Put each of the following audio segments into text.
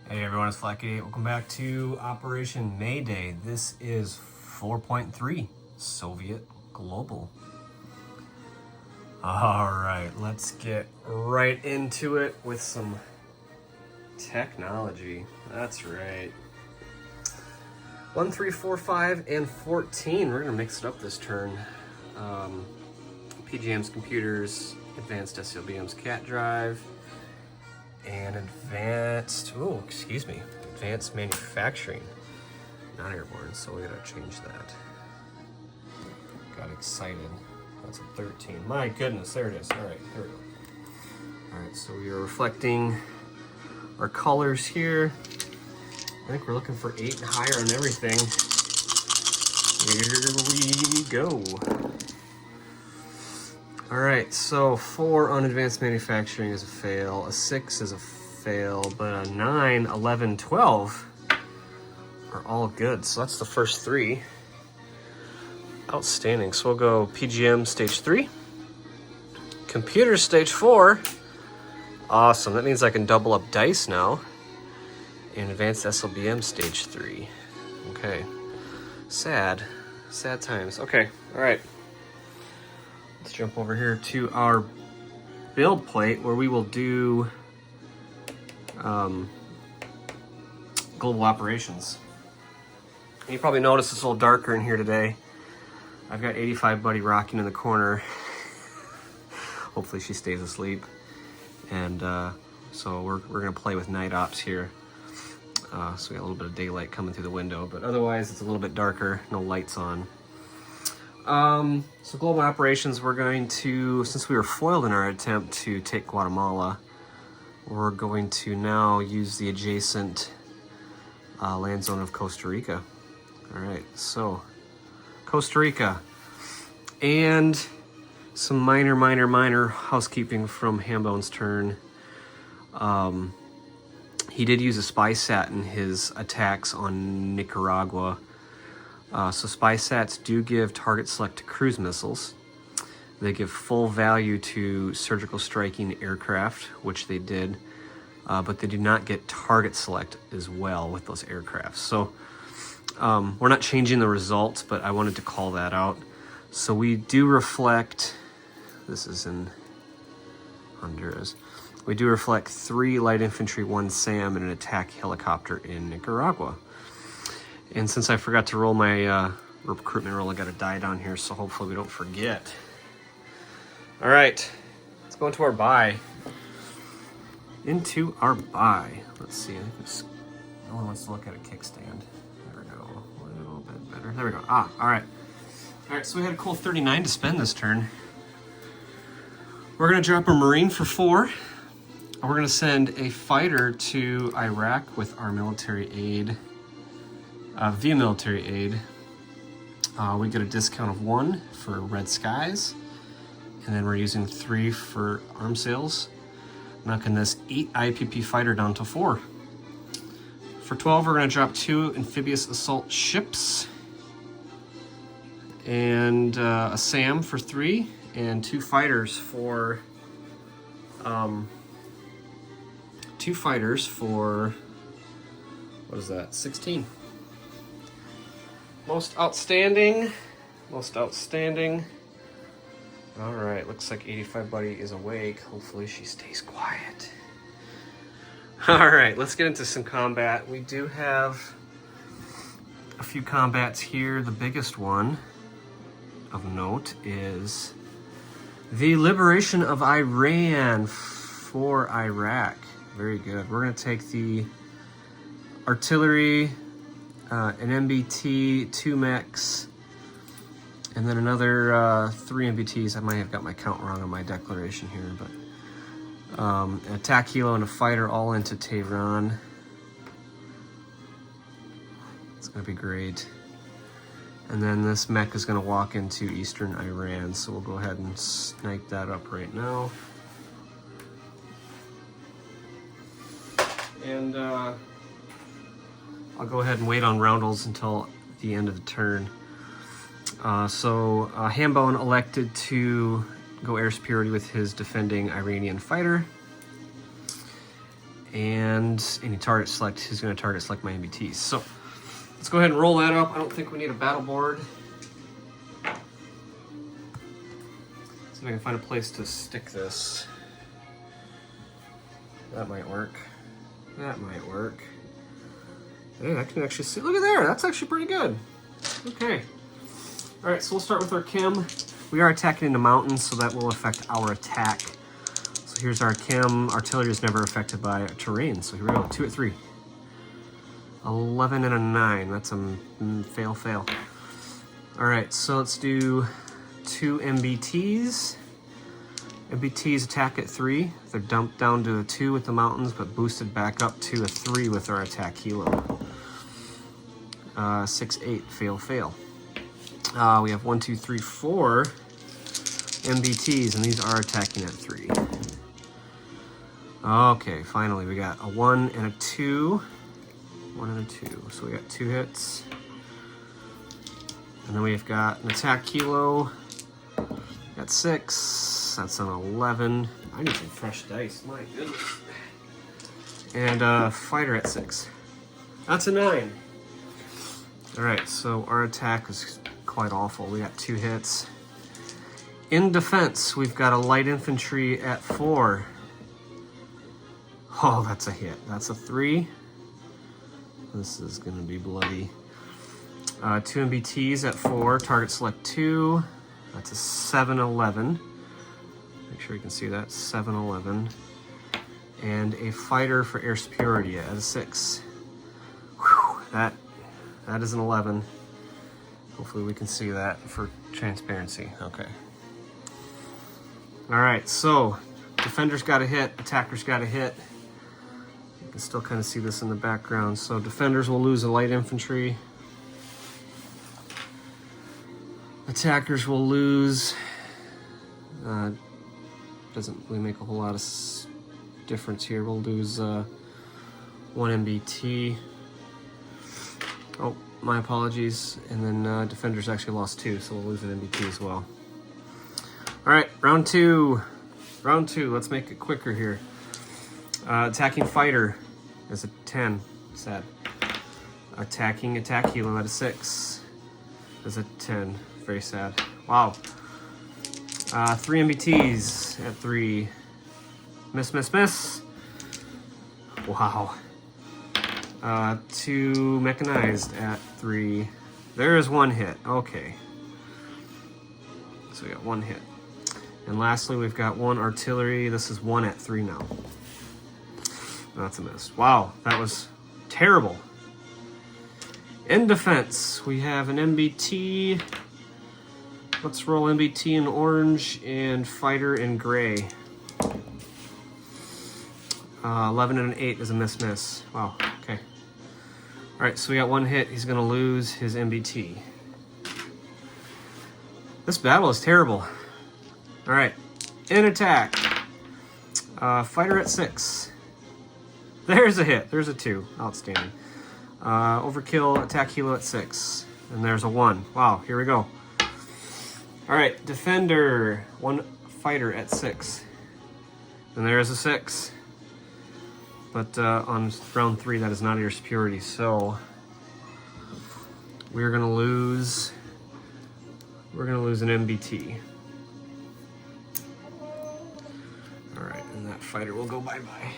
Hey everyone, it's Flack88. Welcome back to Operation Mayday. This is 4.3 Soviet Global. Alright, let's get right into it with some technology. That's right. 1, 3, 4, 5, and 14. We're going to mix it up this turn. PGM's computers, advanced SLBM's CAT drive, and advanced manufacturing, not airborne, so we gotta change that. Got excited. That's a 13. My goodness, there it is. All right, there we go. All right, so we are reflecting our colors here. I think we're looking for 8 and higher on everything. Here we go. All right, so 4 on advanced manufacturing is a fail, a 6 is a fail, but a 9, 11, 12 are all good. So that's the first 3. Outstanding. So we'll go PGM stage 3, computer stage 4. Awesome, that means I can double up dice now. And advanced SLBM stage 3. Okay, sad times. Okay, all right. Let's jump over here to our build plate where we will do global operations. And you probably noticed it's a little darker in here today. I've got 85 Buddy rocking in the corner. Hopefully she stays asleep. And so we're gonna play with night ops here. So we got a little bit of daylight coming through the window, but otherwise it's a little bit darker, no lights on. So global operations, we're going to, since we were foiled in our attempt to take Guatemala, we're going to now use the adjacent land zone of Costa Rica. All right, so Costa Rica, and some minor housekeeping from Hambone's turn. He did use a SpySat in his attacks on Nicaragua. So SpySats do give target select to cruise missiles. They give full value to surgical striking aircraft, which they did, but they do not get target select as well with those aircraft. So we're not changing the results, but I wanted to call that out. So we do reflect, this is in Honduras, we do reflect 3 light infantry, 1 SAM, and an attack helicopter in Nicaragua. And since I forgot to roll my recruitment roll, I got a die down here, so hopefully we don't forget. All right, let's go into our buy. Let's see, I think no one wants to look at a kickstand. There we go, a little bit better. There we go, all right. All right, so we had a cool 39 to spend this turn. We're gonna drop a Marine for 4. We're gonna send a fighter to Iraq with our military aid. Via military aid, we get a discount of 1 for Red Skies, and then we're using 3 for arm sales, knocking this 8 IPP fighter down to 4. For 12, we're going to drop 2 amphibious assault ships, and a SAM for 3, and 2 fighters for what is that? 16. Most outstanding. All right, looks like 85 Buddy is awake. Hopefully she stays quiet. All right, let's get into some combat. We do have a few combats here. The biggest one of note is the liberation of Iran for Iraq. Very good. We're gonna take the artillery, an MBT, 2 mechs, and then another 3 MBTs. I might have got my count wrong on my declaration here, but an attack helo and a fighter all into Tehran. It's gonna be great. And then this mech is gonna walk into eastern Iran, so we'll go ahead and snipe that up right now. And I'll go ahead and wait on roundels until the end of the turn. So Hambone elected to go air superiority with his defending Iranian fighter. and any target select is going to target select my MBTs. So let's go ahead and roll that up. I don't think we need a battle board. See if I can find a place to stick this. That might work. That might work. Hey, I can actually see. Look at there. That's actually pretty good. Okay. All right, so we'll start with our chem. We are attacking into mountains, so that will affect our attack. So here's our chem. Artillery is never affected by terrain. So here we go. 2 at 3. 11 and a 9. That's a fail, fail. All right, so let's do 2 MBTs. MBTs attack at 3. They're dumped down to a 2 with the mountains, but boosted back up to a 3 with our attack helo. 6, 8, fail, fail. We have 1, 2, 3, 4 MBTs, and these are attacking at 3. Okay, finally we got a 1 and a 2. 1 and a 2. So we got 2 hits. And then we've got an attack kilo. Got 6. That's an 11. I need some fresh dice. My goodness. And a fighter at 6. That's a 9. Alright, so our attack is quite awful. We got 2 hits. In defense, we've got a light infantry at 4. Oh, that's a hit. That's a 3. This is going to be bloody. 2 MBTs at 4. Target select 2. That's a 7-11. Make sure you can see that. 7-11. And a fighter for air superiority at a 6. Whew, that is an 11. Hopefully we can see that for transparency. Okay. Alright, so defenders got a hit, attackers got a hit. You can still kind of see this in the background. So defenders will lose a light infantry. Attackers will lose. Doesn't really make a whole lot of difference here. We'll lose 1 MBT. Oh, my apologies. And then defenders actually lost 2, so we'll lose an MBT as well. All right, round 2. Round 2. Let's make it quicker here. Attacking fighter is a 10. Sad. Attacking attack helo at a 6 is a 10. Very sad. Wow. 3 MBTs at 3. Miss, miss, miss. Wow. 2 mechanized at 3. There is 1 hit. Okay. So we got 1 hit. And lastly, we've got 1 artillery. This is 1 at 3 now. That's a miss. Wow, that was terrible. In defense, we have an MBT. Let's roll MBT in orange and fighter in gray. 11 and an 8 is a miss. Wow, okay. All right, so we got 1 hit. He's gonna lose his MBT. This battle is terrible. All right, in attack. Fighter at 6. There's a hit. There's a 2. Outstanding. Overkill, attack helo at 6. And there's a 1. Wow, here we go. All right, defender. 1 fighter at 6. And there's a 6. But on round 3, that is not air superiority. So we're gonna lose. We're gonna lose an MBT. All right, and that fighter will go bye-bye.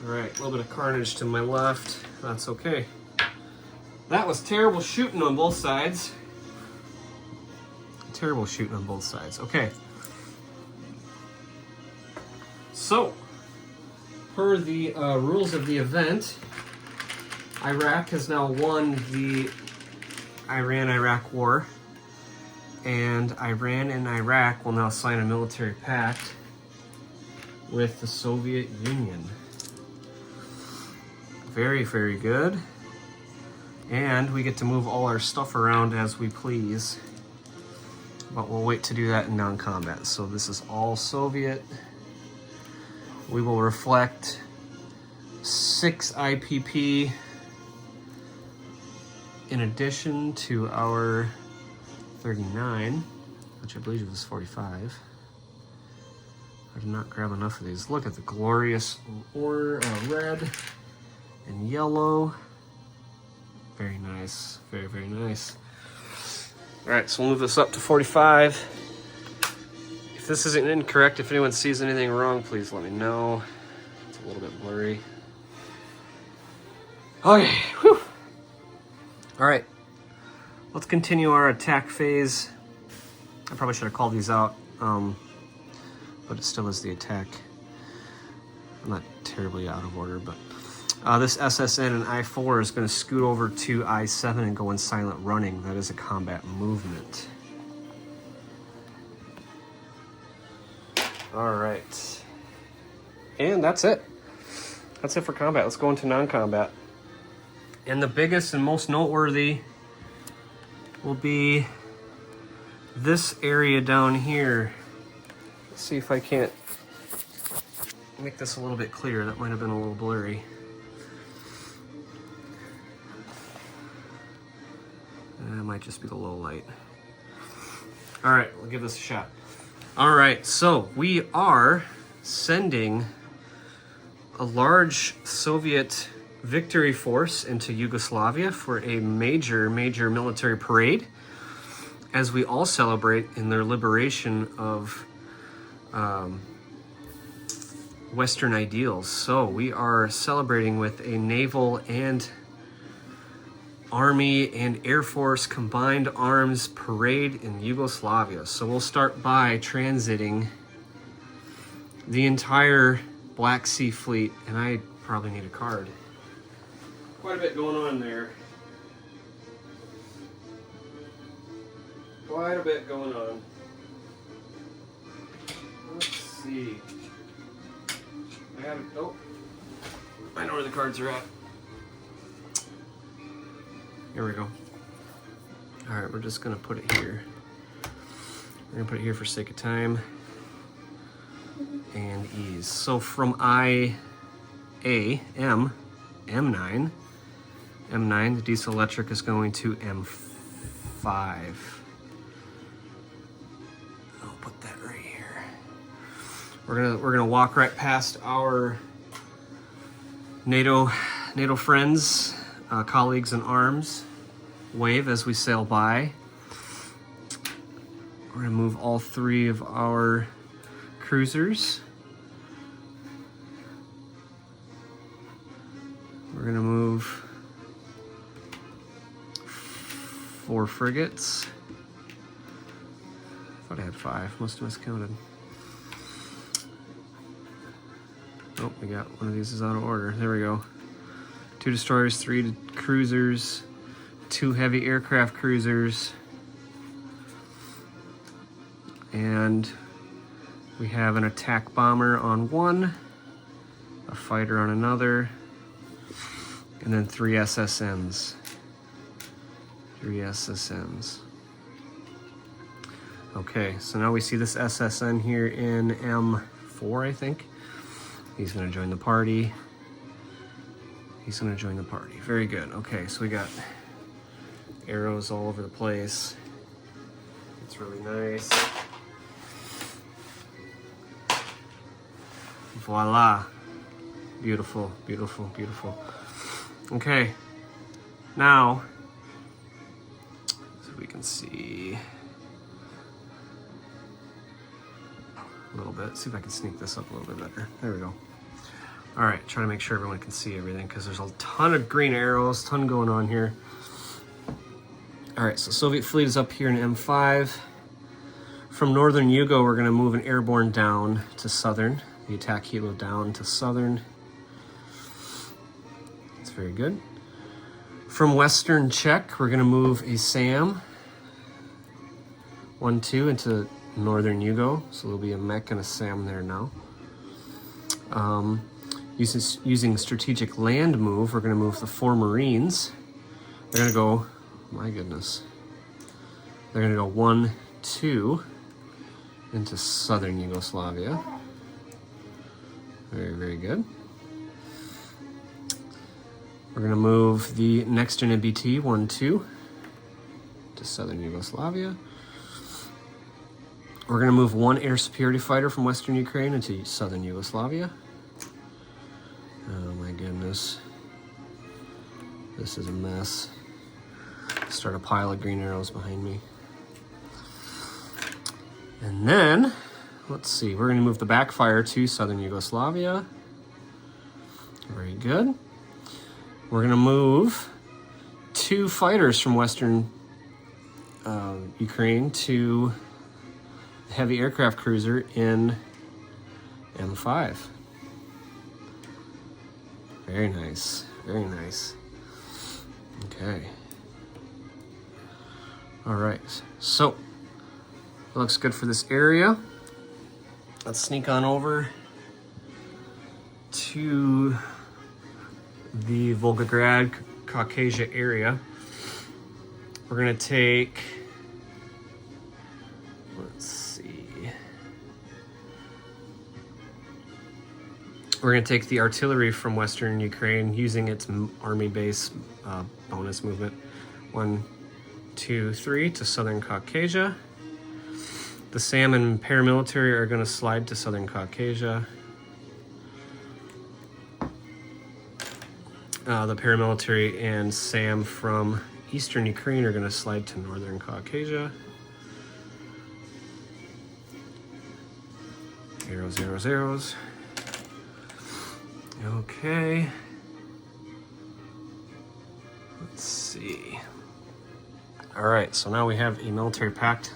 All right, a little bit of carnage to my left. That's okay. That was terrible shooting on both sides. Terrible shooting on both sides. Okay. So, per the rules of the event, Iraq has now won the Iran-Iraq war, and Iran and Iraq will now sign a military pact with the Soviet Union. Very, very good. And we get to move all our stuff around as we please. But we'll wait to do that in non-combat. So this is all Soviet. We will reflect 6 IPP in addition to our 39, which I believe was 45. I did not grab enough of these. Look at the glorious red and yellow. Very nice. Very, very nice. All right, so we'll move this up to 45. If this isn't incorrect, if anyone sees anything wrong, please let me know. It's a little bit blurry. Okay, whew. All right, let's continue our attack phase. I probably should have called these out, but it still is the attack. I'm not terribly out of order, but this SSN and I-4 is going to scoot over to I-7 and go in silent running. That is a combat movement. All right. And that's it. That's it for combat. Let's go into non-combat. And the biggest and most noteworthy will be this area down here. Let's see if I can't make this a little bit clearer. That might have been a little blurry. That might just be the low light. All right, we'll give this a shot. All right, so we are sending a large Soviet victory force into Yugoslavia for a major military parade as we all celebrate in their liberation of Western ideals. So we are celebrating with a naval and Army and Air Force combined arms parade in Yugoslavia. So we'll start by transiting the entire Black Sea Fleet, and I probably need a card. Quite a bit going on there. Quite a bit going on. Let's see. I have it. Oh, I know where the cards are at. Here we go. All right, we're just gonna put it here. We're gonna put it here for sake of time and ease. So from M9, the diesel electric is going to M5. I'll put that right here. We're gonna walk right past our NATO friends, colleagues in arms. Wave as we sail by. We're gonna move all three of our cruisers. We're gonna move 4 frigates. I thought I had 5, must have miscounted. Oh, we got one of these is out of order. There we go. 2 destroyers, 3 cruisers, 2 heavy aircraft cruisers, and we have an attack bomber on one, a fighter on another, and then 3 SSNs. 3 SSNs. Okay, so now we see this SSN here in M4, I think. He's gonna join the party. He's gonna join the party. Very good. Okay, so we got arrows all over the place. It's really nice. Voila. Beautiful, beautiful, beautiful. Okay, now, so we can see a little bit. See if I can sneak this up a little bit better. There we go. All right, trying to make sure everyone can see everything because there's a ton of green arrows, ton going on here. All right, so Soviet fleet is up here in M5. From northern Yugo, we're gonna move an airborne down to southern. The attack helo down to southern. That's very good. From western Czech, we're gonna move a SAM 1-2 into northern Yugo. So there'll be a mech and a SAM there now. Using strategic land move, we're gonna move the 4 Marines. They're gonna go, my goodness. They're gonna go 1-2 into southern Yugoslavia. Very, very good. We're gonna move the next gen MBT 1-2 to southern Yugoslavia. We're going to move one air superiority fighter from Western Ukraine into southern Yugoslavia. Oh my goodness. This is a mess. Start a pile of green arrows behind me. And then, let's see, we're going to move the backfire to southern Yugoslavia. Very good. We're going to move 2 fighters from Western Ukraine to the heavy aircraft cruiser in M5. Very nice, very nice. Okay. All right, so it looks good for this area. Let's sneak on over to the Volgograd, Caucasia area. We're gonna take, let's see. We're gonna take the artillery from Western Ukraine using its army base bonus movement. 1, 2, 3 to southern Caucasia. The SAM and paramilitary are gonna slide to southern Caucasia. The paramilitary and SAM from Eastern Ukraine are going to slide to northern Caucasia. Arrows, arrows, arrows. Okay. Let's see. All right, so now we have a military pact.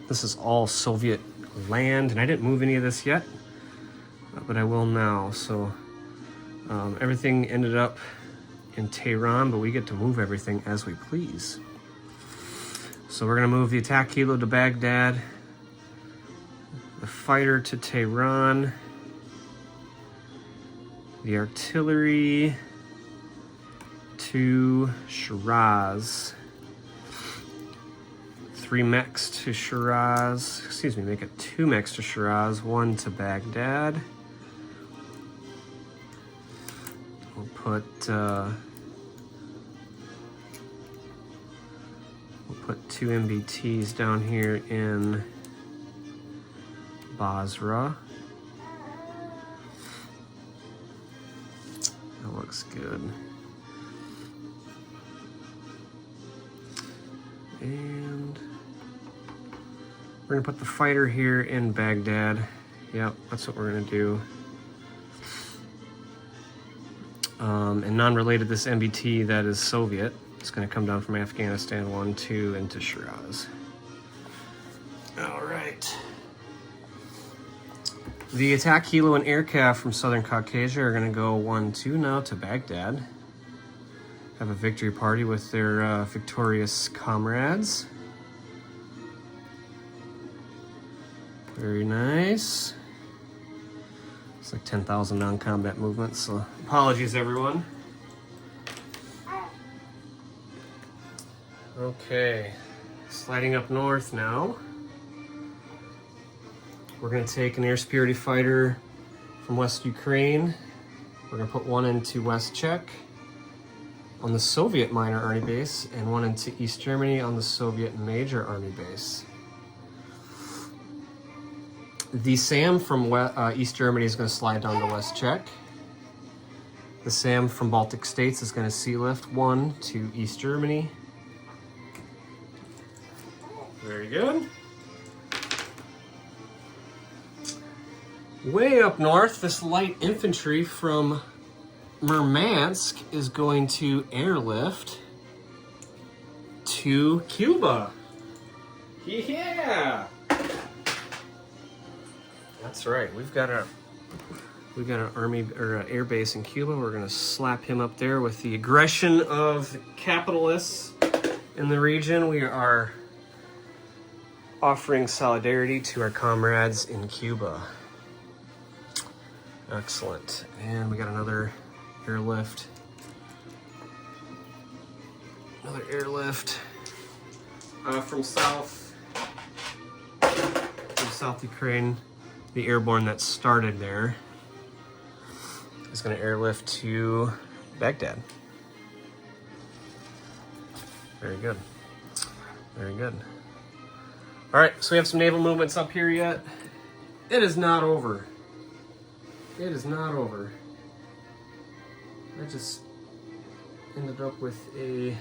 This is all Soviet land, and I didn't move any of this yet, but I will now. So everything ended up in Tehran, but we get to move everything as we please. So we're going to move the attack kilo to Baghdad, the fighter to Tehran, the artillery to Shiraz, 3 mechs to Shiraz, excuse me, make it 2 mechs to Shiraz, 1 to Baghdad. We'll put 2 MBTs down here in Basra. That looks good. And we're gonna put the fighter here in Baghdad. Yep, that's what we're gonna do. And non-related, this MBT that is Soviet, it's going to come down from Afghanistan 1, 2 into Shiraz. All right. The attack kilo and aircraft from southern Caucasia are going to go 1, 2 now to Baghdad. Have a victory party with their victorious comrades. Very nice. It's like 10,000 non-combat movements, so apologies everyone. Okay, sliding up north now. We're gonna take an air superiority fighter from West Ukraine. We're gonna put 1 into West Czech on the Soviet minor army base and 1 into East Germany on the Soviet major army base. The SAM from East Germany is going to slide down to West Czech. The SAM from Baltic States is going to sea lift 1 to East Germany. Very good. Way up north, this light infantry from Murmansk is going to airlift to Cuba. Yeah! That's right. We've got an army or an air base in Cuba. We're going to slap him up there with the aggression of the capitalists in the region. We are offering solidarity to our comrades in Cuba. Excellent. And we got another airlift. Another airlift from South Ukraine. The airborne that started there is going to airlift to Baghdad. Very good. Very good. All right, so we have some naval movements up here yet. It is not over. It is not over. I just ended up with a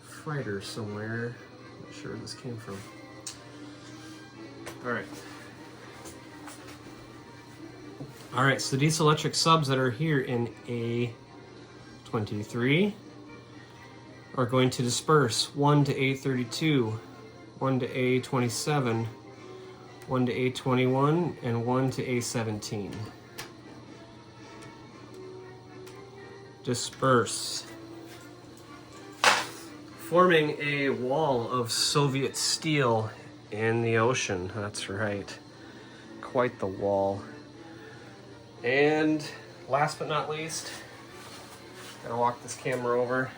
fighter somewhere. Not sure where this came from. All right. All right, so these electric subs that are here in A23 are going to disperse 1 to A32, 1 to A27, 1 to A21, and 1 to A17. Disperse. Forming a wall of Soviet steel in the ocean. That's right. Quite the wall. And last but not least, gotta walk this camera over.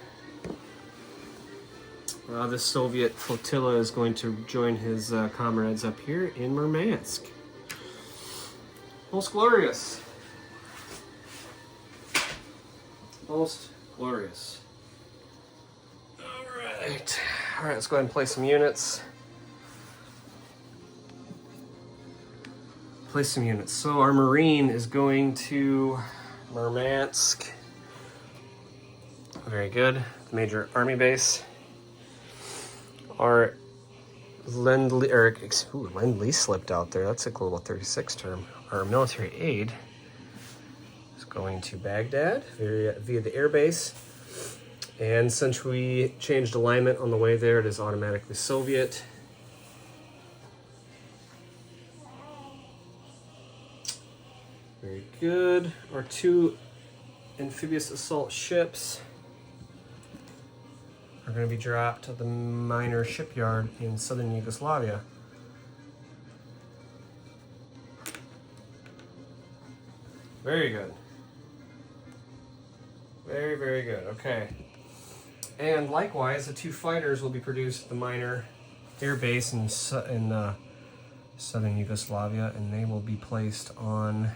This Soviet flotilla is going to join his comrades up here in Murmansk. Most glorious. Most glorious. Alright. Alright, let's go ahead and play some units. Place some units. So our Marine is going to Murmansk. Very good. Major Army base. Our Lend-Lease slipped out there. That's a Global 36 term. Our military aid is going to Baghdad via the air base. And since we changed alignment on the way there, it is automatically Soviet. Very good. Our 2 amphibious assault ships are going to be dropped at the minor shipyard in southern Yugoslavia. Very good. Very, very good. Okay. And likewise, the 2 fighters will be produced at the minor air base in southern Yugoslavia, and they will be placed on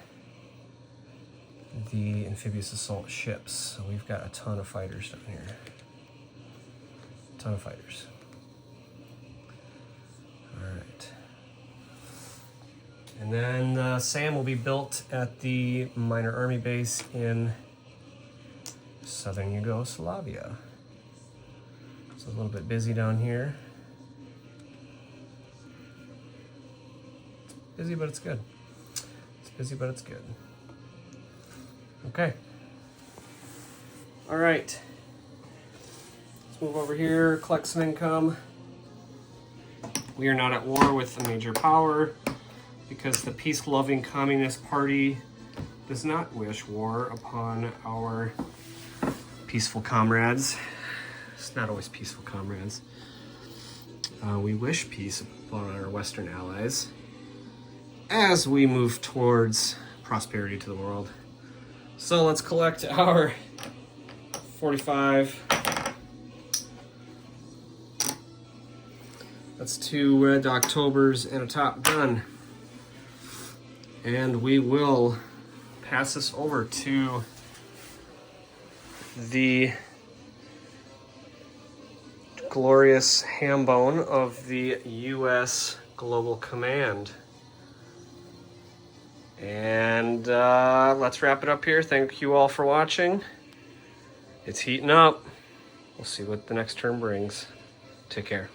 the amphibious assault ships. So we've got a ton of fighters down here. Ton of fighters. All right. And then SAM will be built at the minor army base in southern Yugoslavia. It's a little bit busy down here. Busy, but it's good. It's busy, but it's good. Okay. All right. Let's move over here, collect some income. We are not at war with a major power because the peace-loving Communist Party does not wish war upon our peaceful comrades. It's not always peaceful comrades. We wish peace upon our Western allies as we move towards prosperity to the world. So let's collect our 45. That's 2 Red Octobers and a Top Gun. And we will pass this over to the glorious Hambone of the U.S. Global Command. And let's wrap it up here. Thank you all for watching. It's heating up. We'll see what the next term brings. Take care.